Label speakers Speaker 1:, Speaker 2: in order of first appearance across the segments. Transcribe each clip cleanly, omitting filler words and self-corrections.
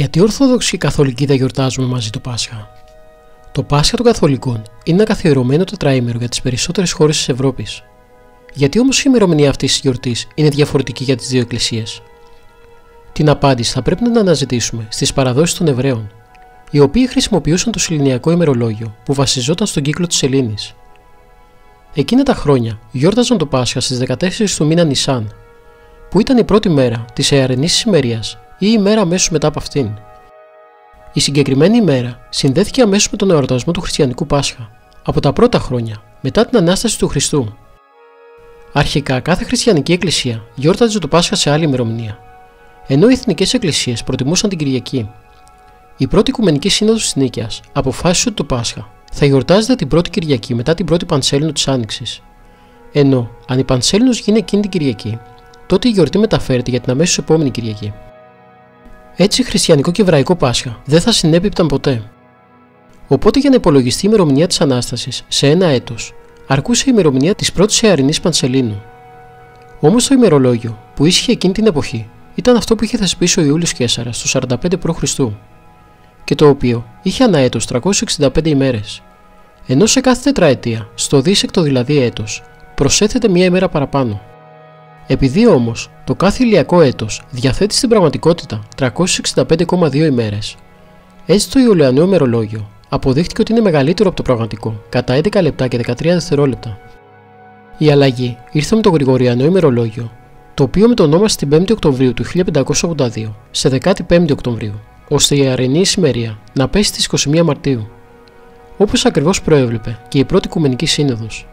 Speaker 1: Γιατί Ορθόδοξοι και Καθολικοί δεν γιορτάζουμε μαζί το Πάσχα? Το Πάσχα των Καθολικών είναι ένα καθιερωμένο τετραήμερο για τις περισσότερες χώρες της Ευρώπης. Γιατί όμως η ημερομηνία αυτής της γιορτής είναι διαφορετική για τις δύο εκκλησίες? Την απάντηση θα πρέπει να αναζητήσουμε στις παραδόσεις των Εβραίων, οι οποίοι χρησιμοποιούσαν το σεληνιακό ημερολόγιο που βασιζόταν στον κύκλο της σελήνης. Εκείνα τα χρόνια γιόρταζαν το Πάσχα στις 14 του μήνα Νισάν, που ήταν η πρώτη μέρα της Ιαρνής ημερίας ή η μέρα αμέσως μετά από αυτήν. Η συγκεκριμένη ημέρα συνδέθηκε αμέσως με τον εορτασμό του χριστιανικού Πάσχα, από τα πρώτα χρόνια μετά την Ανάσταση του Χριστού. Αρχικά, κάθε χριστιανική εκκλησία γιόρταζε το Πάσχα σε άλλη ημερομηνία, ενώ οι εθνικές εκκλησίες προτιμούσαν την Κυριακή. Η πρώτη Οικουμενική Σύνοδος της Νίκαιας αποφάσισε ότι το Πάσχα θα γιορτάζεται την πρώτη Κυριακή μετά την πρώτη Πανσέλινο της Άνοιξης. Ενώ, αν η Πανσέλινος γίνει εκείνη την Κυριακή, τότε η γιορτή μεταφέρεται για την αμέσως επόμενη Κυριακή. Έτσι, χριστιανικό και εβραϊκό Πάσχα δεν θα συνέπιπταν ποτέ. Οπότε, για να υπολογιστεί η ημερομηνία της Ανάστασης σε ένα έτος, αρκούσε η ημερομηνία της πρώτης Ιαρνής Πανσελίνου. Όμως το ημερολόγιο που ίσχυε εκείνη την εποχή ήταν αυτό που είχε θεσπίσει ο Ιούλιος Καίσαρας το 45 π.Χ. και το οποίο είχε ανά έτος 365 ημέρες, ενώ σε κάθε τετραετία, στο δίσεκτο δηλαδή έτος, προσέθεται μία ημέρα παραπάνω. Επειδή όμως το κάθε ηλιακό έτος διαθέτει στην πραγματικότητα 365,2 ημέρες, έτσι το Ιουλιανό ημερολόγιο αποδείχτηκε ότι είναι μεγαλύτερο από το πραγματικό κατά 11 λεπτά και 13 δευτερόλεπτα. Η αλλαγή ήρθε με το Γρηγοριανό ημερολόγιο, το οποίο μετονόμασε την 5η Οκτωβρίου του 1582 σε 15η Οκτωβρίου, ώστε η Ιαρνή ησημερία να πέσει στις 21 Μαρτίου, όπως ακριβώς προέβλεπε και η πρώτη Οικουμενική Σύνοδος.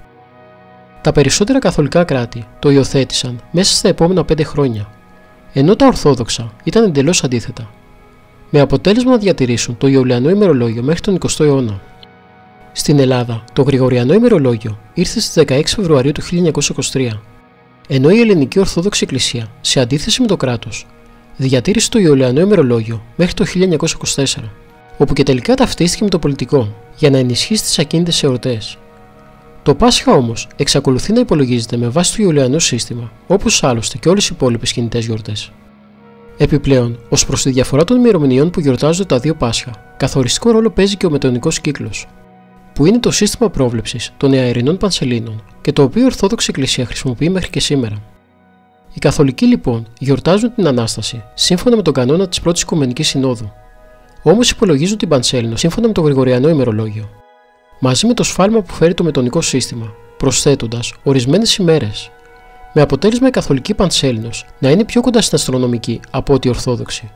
Speaker 1: Τα περισσότερα καθολικά κράτη το υιοθέτησαν μέσα στα επόμενα 5 χρόνια, ενώ τα Ορθόδοξα ήταν εντελώς αντίθετα, με αποτέλεσμα να διατηρήσουν το Ιουλιανό ημερολόγιο μέχρι τον 20ο αιώνα. Στην Ελλάδα, το Γρηγοριανό ημερολόγιο ήρθε στις 16 Φεβρουαρίου του 1923, ενώ η Ελληνική Ορθόδοξη Εκκλησία, σε αντίθεση με το κράτος, διατήρησε το Ιουλιανό ημερολόγιο μέχρι το 1924, όπου και τελικά ταυτίστηκε με το πολιτικό για να ενισχύσει τις ακίνητες εορτές. Το Πάσχα όμως εξακολουθεί να υπολογίζεται με βάση το Ιουλιανό σύστημα, όπως άλλωστε και όλες οι υπόλοιπες κινητές γιορτές. Επιπλέον, ως προς τη διαφορά των ημερομηνιών που γιορτάζονται τα δύο Πάσχα, καθοριστικό ρόλο παίζει και ο μετεωνικός κύκλος, που είναι το σύστημα πρόβλεψης των Ιαρνών Πανσελήνων και το οποίο η Ορθόδοξη Εκκλησία χρησιμοποιεί μέχρι και σήμερα. Οι Καθολικοί λοιπόν γιορτάζουν την Ανάσταση σύμφωνα με τον κανόνα της πρώτης Οικουμενικής Συνόδου, όμως υπολογίζουν την Πανσέλινο σύμφωνα με το Γρηγοριανό ημερολόγιο, μαζί με το σφάλμα που φέρει το μετωνικό σύστημα, προσθέτοντας ορισμένες ημέρες, με αποτέλεσμα η Καθολική Πανσέλινος να είναι πιο κοντά στην αστρονομική από ότι η Ορθόδοξη.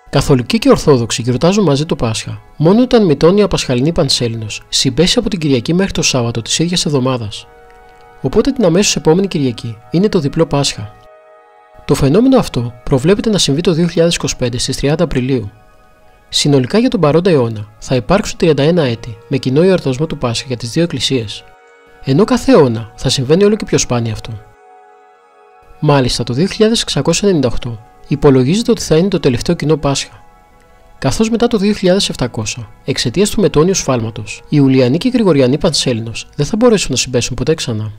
Speaker 1: Καθολικοί και Ορθόδοξοι γιορτάζουν μαζί το Πάσχα μόνο όταν η μητώνια Πασχαλινή Πανσέλινος συμπέσει από την Κυριακή μέχρι το Σάββατο της ίδιας εβδομάδας. Οπότε την αμέσως επόμενη Κυριακή είναι το διπλό Πάσχα. Το φαινόμενο αυτό προβλέπεται να συμβεί το 2025 στις 30 Απριλίου. Συνολικά για τον παρόντα αιώνα θα υπάρξουν 31 έτη με κοινό εορτασμό του Πάσχα για τις δύο εκκλησίες, ενώ κάθε αιώνα θα συμβαίνει όλο και πιο σπάνια αυτό. Μάλιστα το 2698 υπολογίζεται ότι θα είναι το τελευταίο κοινό Πάσχα, καθώς μετά το 2700, εξαιτίας του μετώνιου σφάλματος, η Ιουλιανή και η Γρηγοριανή Πανσέλινος δεν θα μπορέσουν να συμπέσουν ποτέ ξανά.